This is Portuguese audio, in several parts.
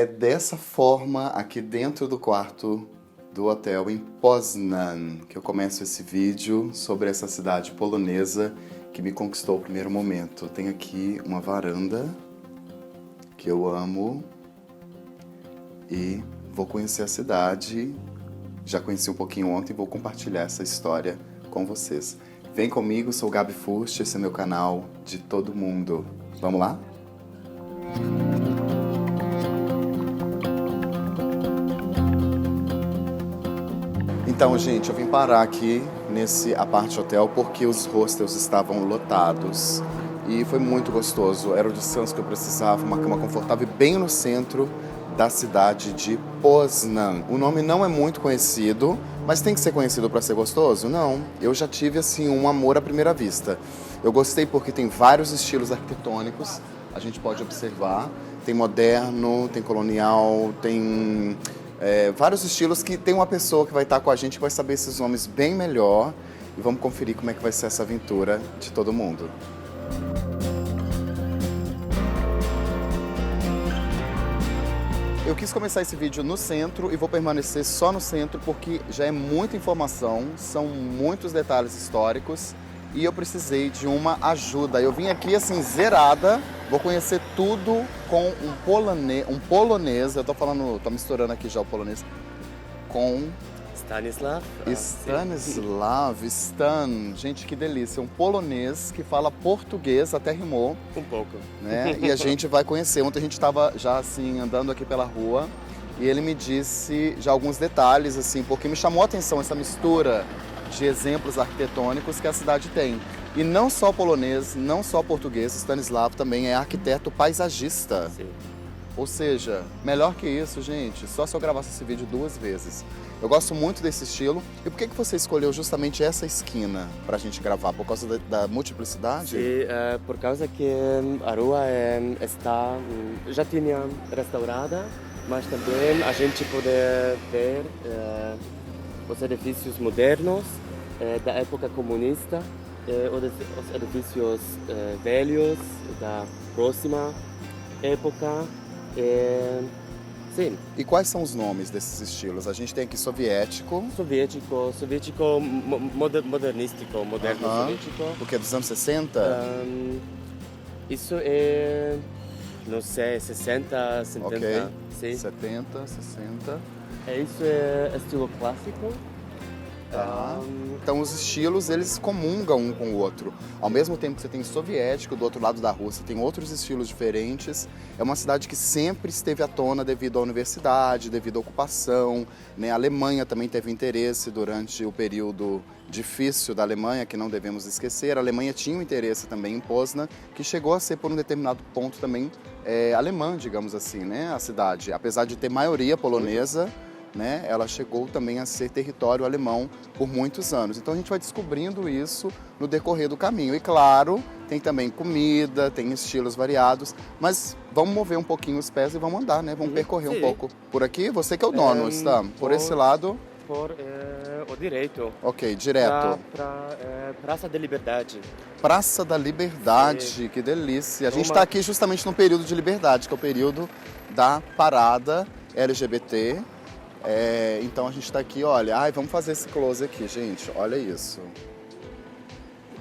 É dessa forma, aqui dentro do quarto do hotel em Poznan, que eu começo esse vídeo sobre essa cidade polonesa que me conquistou o primeiro momento. Tem aqui uma varanda que eu amo e vou conhecer a cidade. Já conheci um pouquinho ontem e vou compartilhar essa história com vocês. Vem comigo, sou o Gabi Furst, esse é meu canal de todo mundo. Vamos lá? Então, gente, eu vim parar aqui nesse apart hotel porque os hostels estavam lotados e foi muito gostoso. Era o descanso que eu precisava, uma cama confortável bem no centro da cidade de Poznan. O nome não é muito conhecido, mas tem que ser conhecido para ser gostoso? Não. Eu já tive assim um amor à primeira vista. Eu gostei porque tem vários estilos arquitetônicos, a gente pode observar. Tem moderno, tem colonial, tem vários estilos que tem uma pessoa que vai estar com a gente que vai saber esses nomes bem melhor. E vamos conferir como é que vai ser essa aventura de todo mundo. Eu quis começar esse vídeo no centro e vou permanecer só no centro porque já é muita informação, são muitos detalhes históricos e eu precisei de uma ajuda. Eu vim aqui assim zerada, vou conhecer tudo com um polonês, eu tô misturando aqui já o polonês com Stan. Gente, que delícia, um polonês que fala português, até rimou. Um pouco. Né? E a gente vai conhecer. Ontem a gente estava já assim andando aqui pela rua e ele me disse já alguns detalhes assim, porque me chamou a atenção essa mistura de exemplos arquitetônicos que a cidade tem. E não só polonês, não só português, Stanislav também é arquiteto paisagista. Sim. Ou seja, melhor que isso, gente, só se eu gravasse esse vídeo 2 vezes. Eu gosto muito desse estilo. E por que você escolheu justamente essa esquina para a gente gravar? Por causa da multiplicidade? Sim, por causa que a rua já tinha restaurada, mas também a gente pode ver os edifícios modernos da época comunista, os edifícios velhos da próxima época. Sim. E quais são os nomes desses estilos? A gente tem aqui soviético. Soviético modernístico, moderno soviético. O que é dos anos 60? Isso é, não sei, 60, 70. Ok, sim. 70, 60. Isso é estilo clássico. Tá. Então os estilos, eles comungam um com o outro. Ao mesmo tempo que você tem soviético, do outro lado da rua, você tem outros estilos diferentes. É uma cidade que sempre esteve à tona devido à universidade, devido à ocupação. Né? A Alemanha também teve interesse durante o período difícil da Alemanha, que não devemos esquecer. A Alemanha tinha um interesse também em Poznan, que chegou a ser, por um determinado ponto, também alemã, digamos assim, né? A cidade. Apesar de ter maioria polonesa, né, ela chegou também a ser território alemão por muitos anos. Então a gente vai descobrindo isso no decorrer do caminho. E claro, tem também comida, tem estilos variados, mas vamos mover um pouquinho os pés e vamos andar, né? Vamos percorrer um pouco por aqui. Você que é o dono, está por esse lado? Por o direito. Ok, direto. Para Praça da Liberdade. Praça da Liberdade, que delícia. A gente está aqui justamente no período de liberdade, que é o período da parada LGBT. Então a gente tá aqui, olha, vamos fazer esse close aqui, gente, olha isso.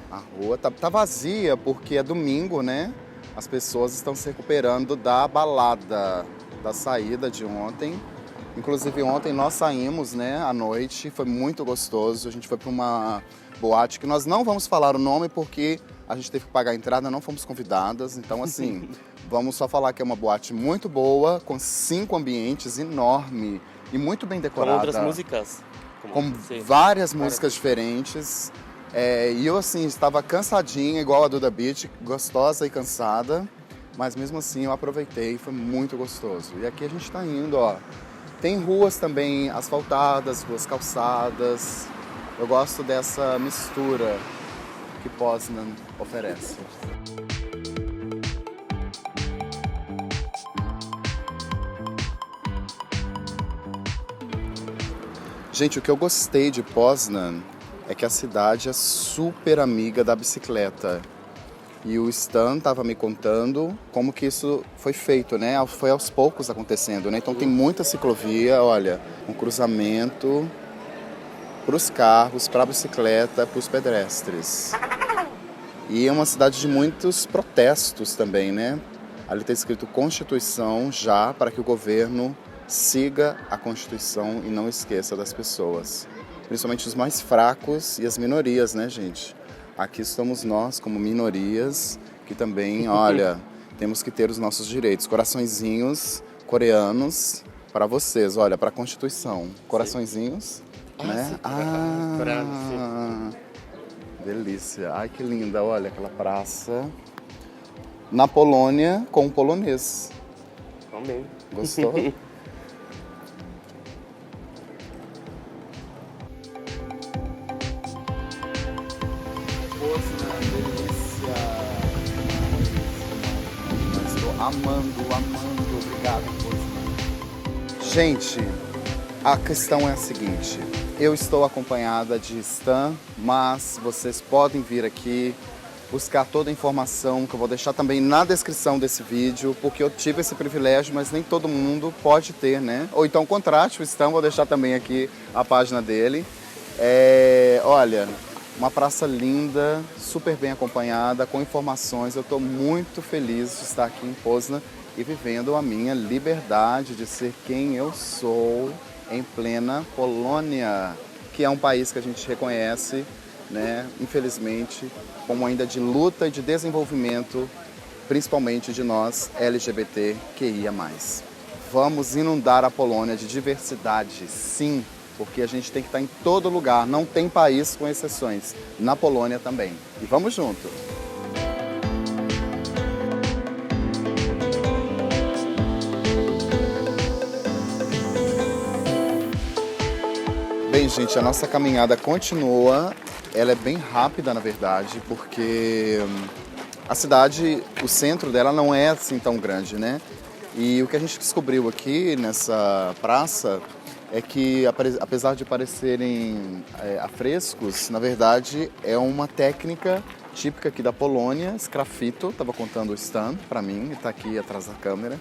A rua tá vazia porque é domingo, né? As pessoas estão se recuperando da balada, da saída de ontem. Inclusive ontem nós saímos, né, à noite, foi muito gostoso. A gente foi para uma boate que nós não vamos falar o nome porque a gente teve que pagar a entrada, não fomos convidadas. Então assim, vamos só falar que é uma boate muito boa, com 5 ambientes enorme. E muito bem decorada. Com outras músicas. Com várias músicas diferentes. E eu, assim, estava cansadinha, igual a Duda Beat, gostosa e cansada. Mas mesmo assim eu aproveitei, foi muito gostoso. E aqui a gente está indo, ó. Tem ruas também asfaltadas, ruas calçadas. Eu gosto dessa mistura que Poznan oferece. Gente, o que eu gostei de Poznan é que a cidade é super amiga da bicicleta. E o Stan estava me contando como que isso foi feito, né? Foi aos poucos acontecendo, né? Então tem muita ciclovia, olha, um cruzamento para os carros, para a bicicleta, para os pedestres. E é uma cidade de muitos protestos também, né? Ali está escrito Constituição já, para que o governo siga a Constituição e não esqueça das pessoas. Principalmente os mais fracos e as minorias, né, gente? Aqui estamos nós, como minorias, que também, olha, temos que ter os nossos direitos. Coraçõezinhos coreanos para vocês, olha, para a Constituição. Coraçõezinhos, né? Delícia. Ai, que linda, olha aquela praça. Na Polônia, com o polonês. Também. Gostou? Poznan, delícia. Mas estou amando. Obrigado, Poznan. Gente, a questão é a seguinte. Eu estou acompanhada de Stan, mas vocês podem vir aqui buscar toda a informação que eu vou deixar também na descrição desse vídeo, porque eu tive esse privilégio, mas nem todo mundo pode ter, né? Ou então contrate o Stan, vou deixar também aqui a página dele. Olha, uma praça linda, super bem acompanhada, com informações. Eu estou muito feliz de estar aqui em Poznan e vivendo a minha liberdade de ser quem eu sou em plena Polônia, que é um país que a gente reconhece, né, infelizmente, como ainda de luta e de desenvolvimento, principalmente de nós LGBTQIA+. Vamos inundar a Polônia de diversidade, sim, porque a gente tem que estar em todo lugar, não tem país com exceções, na Polônia também. E vamos junto! Bem, gente, a nossa caminhada continua. Ela é bem rápida, na verdade, porque a cidade, o centro dela não é assim tão grande, né? E o que a gente descobriu aqui nessa praça é que, apesar de parecerem afrescos, na verdade é uma técnica típica aqui da Polônia, sgrafito. Estava contando o Stan para mim, está aqui atrás da câmera.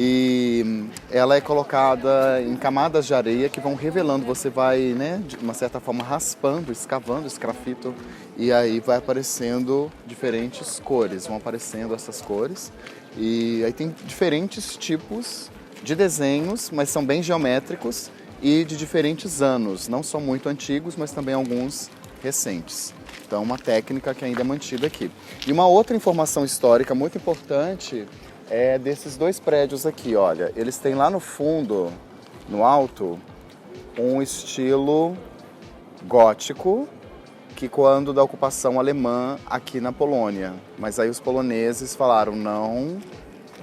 E ela é colocada em camadas de areia que vão revelando, você vai, né, de uma certa forma raspando, escavando esse grafito e aí vai aparecendo diferentes cores, vão aparecendo essas cores e aí tem diferentes tipos de desenhos, mas são bem geométricos e de diferentes anos, não são muito antigos, mas também alguns recentes. Então uma técnica que ainda é mantida aqui. E uma outra informação histórica muito importante é desses dois prédios aqui, olha. Eles têm lá no fundo, no alto, um estilo gótico que quando da ocupação alemã aqui na Polônia. Mas aí os poloneses falaram, não,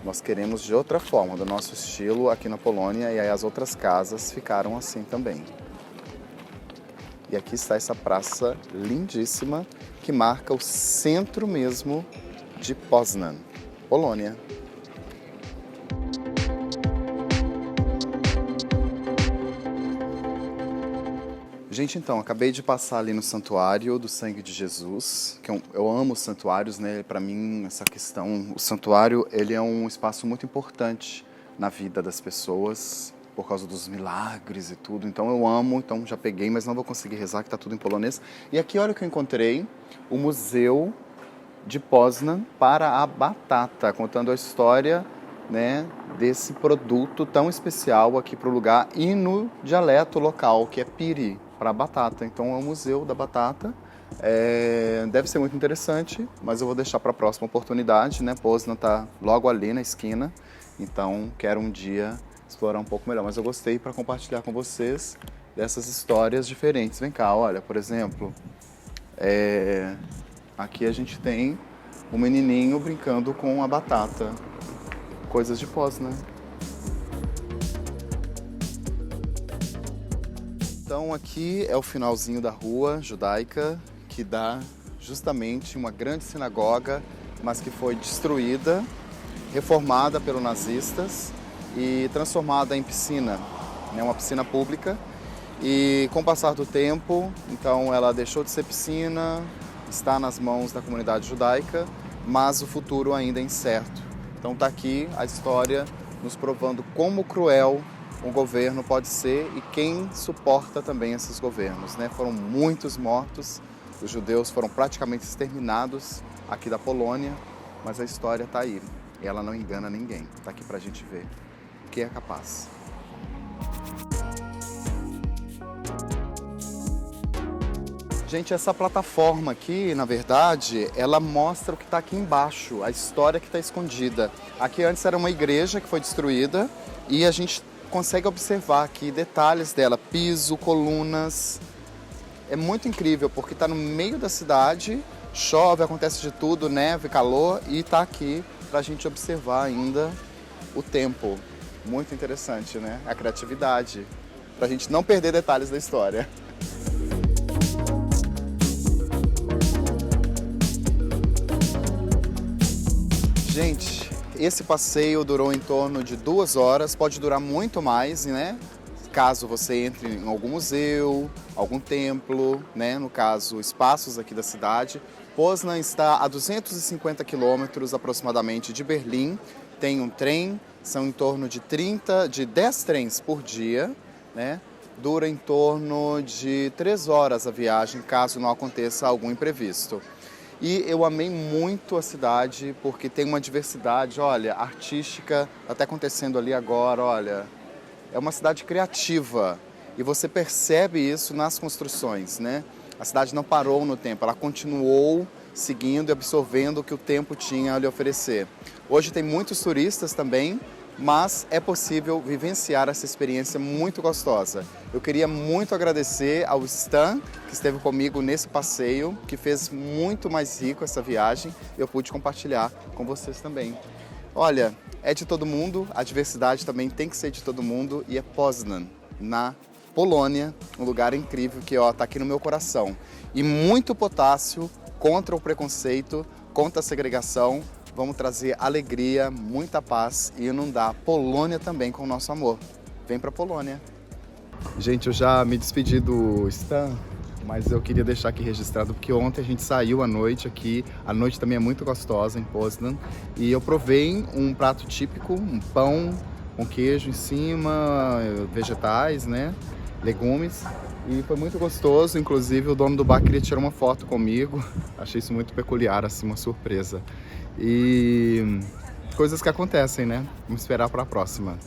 nós queremos de outra forma, do nosso estilo aqui na Polônia, e aí as outras casas ficaram assim também. E aqui está essa praça lindíssima que marca o centro mesmo de Poznan, Polônia. Gente, então, acabei de passar ali no Santuário do Sangue de Jesus, que eu amo os santuários, né? Para mim, essa questão, o santuário, ele é um espaço muito importante na vida das pessoas, por causa dos milagres e tudo. Então eu amo, então já peguei, mas não vou conseguir rezar, que tá tudo em polonês. E aqui, olha o que eu encontrei, o Museu de Poznan para a Batata, contando a história, né, desse produto tão especial aqui para o lugar e no dialeto local, que é piri, para a batata. Então é o Museu da Batata. Deve ser muito interessante, mas eu vou deixar para a próxima oportunidade, né? Poznan está logo ali na esquina, então quero um dia explorar um pouco melhor. Mas eu gostei para compartilhar com vocês dessas histórias diferentes. Vem cá, olha, por exemplo, aqui a gente tem um menininho brincando com a batata. Coisas de Poznan. Então aqui é o finalzinho da rua judaica, que dá justamente uma grande sinagoga, mas que foi destruída, reformada pelos nazistas e transformada em piscina, né, uma piscina pública. E com o passar do tempo, então ela deixou de ser piscina, está nas mãos da comunidade judaica mas o futuro ainda é incerto. Então está aqui a história nos provando como cruel um governo pode ser e quem suporta também esses governos, né? Foram muitos mortos, os judeus foram praticamente exterminados aqui da Polônia, mas a história está aí e ela não engana ninguém. Está aqui para a gente ver o que é capaz. Gente, essa plataforma aqui, na verdade, ela mostra o que está aqui embaixo, a história que está escondida. Aqui antes era uma igreja que foi destruída e a gente consegue observar aqui detalhes dela, piso, colunas. É muito incrível porque está no meio da cidade, chove, acontece de tudo, neve, calor e está aqui para a gente observar ainda o tempo. Muito interessante, né? A criatividade, para a gente não perder detalhes da história. Gente, esse passeio durou em torno de 2 horas, pode durar muito mais, né? Caso você entre em algum museu, algum templo, né? No caso, espaços aqui da cidade. Poznan está a 250 quilômetros aproximadamente de Berlim. Tem um trem, são em torno de 10 trens por dia, né? Dura em torno de 3 horas a viagem, caso não aconteça algum imprevisto. E eu amei muito a cidade porque tem uma diversidade, olha, artística, até acontecendo ali agora, olha. É uma cidade criativa e você percebe isso nas construções, né? A cidade não parou no tempo, ela continuou seguindo e absorvendo o que o tempo tinha a lhe oferecer. Hoje tem muitos turistas também, mas é possível vivenciar essa experiência muito gostosa. Eu queria muito agradecer ao Stan, que esteve comigo nesse passeio, que fez muito mais rico essa viagem e eu pude compartilhar com vocês também. Olha, é de todo mundo, a diversidade também tem que ser de todo mundo e é Poznan, na Polônia, um lugar incrível que está aqui no meu coração. E muito potássio contra o preconceito, contra a segregação. Vamos trazer alegria, muita paz e inundar a Polônia também com o nosso amor. Vem pra Polônia. Gente, eu já me despedi do Stan, mas eu queria deixar aqui registrado porque ontem a gente saiu à noite aqui. A noite também é muito gostosa em Poznan. E eu provei um prato típico, um pão com queijo em cima, vegetais, né? Legumes. E foi muito gostoso, inclusive o dono do bar queria tirar uma foto comigo. Achei isso muito peculiar, assim, uma surpresa. E coisas que acontecem, né? Vamos esperar para a próxima.